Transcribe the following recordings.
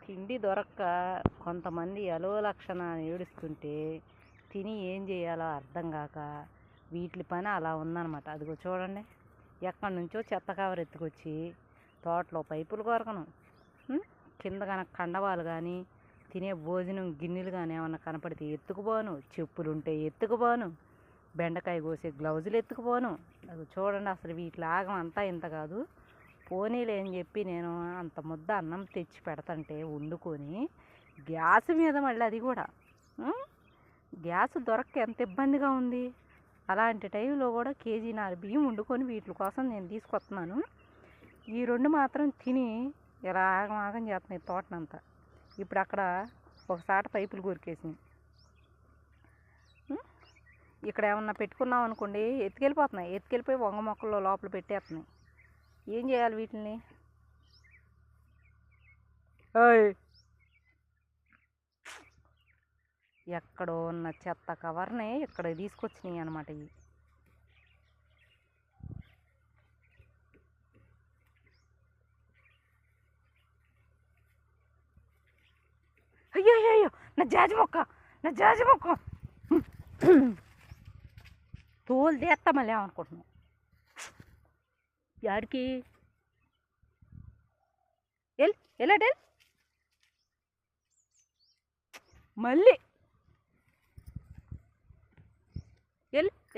తిండి దొరక్క కొంతమంది అలో లక్షణ ఏడుస్తుంటే తిని ఏం చేయాలో అర్థం కాక వీటి పని అలా ఉందన్నమాట. అదిగో చూడండి, ఎక్కడి నుంచో చెత్త కవర్ ఎత్తుకొచ్చి తోటలో పైపులు కొరకను, కింద కనుక కండవాలు కానీ తినే భోజనం గిన్నెలు కానీ ఏమన్నా కనపడితే ఎత్తుకుపోను, చెప్పులుంటే ఎత్తుకుపోను, బెండకాయ కోసే గ్లౌజులు ఎత్తుకుపోను. అది చూడండి, అసలు వీటి ఆగం అంతా ఇంత కాదు. పోనీలే అని చెప్పి నేను అంత ముద్ద అన్నం తెచ్చి పెడతంటే వండుకొని గ్యాస్ మీద మళ్ళీ అది కూడా గ్యాస్ దొరక్క ఎంత ఇబ్బందిగా ఉంది. అలాంటి టైంలో కూడా కేజీన్నర బియ్యం వండుకొని వీటి కోసం నేను తీసుకొస్తున్నాను. ఈ రెండు మాత్రం తిని ఇలా ఆగం ఆగం చేస్తున్నాయి తోటనంతా. ఇప్పుడు అక్కడ ఒకసాట పైపులు కొరికేసినాయి. ఇక్కడ ఏమన్నా పెట్టుకున్నాం అనుకోండి, ఎత్తుకెళ్ళిపోతున్నాయి. ఎత్తుకెళ్ళిపోయి వంగ మొక్కల్లో లోపల పెట్టేస్తున్నాయి. ఏం చేయాలి వీటిని? ఎక్కడో ఉన్న చెత్త కవర్ని ఇక్కడ తీసుకొచ్చినాయి అన్నమాట. ఇవి అయ్యో అయ్యో, నా జాజి మొక్క తోలు తీస్తా మళ్ళీ ఏమనుకుంటున్నావు? యాడికి ఎలాడెల్ మళ్ళీ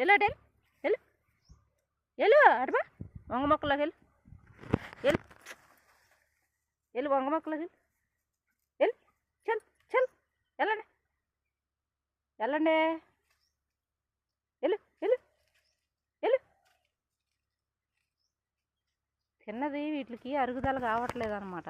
ఎలాడెల్ ఎలు అడబా వంగ మొక్కలోకి ఎల్లు వంగ మొక్కలోకి చల్ చల్ వెళ్ళండి వెళ్ళండి ఎలు తిన్నది వీటికి అరుగుదల కావట్లేదు అన్నమాట.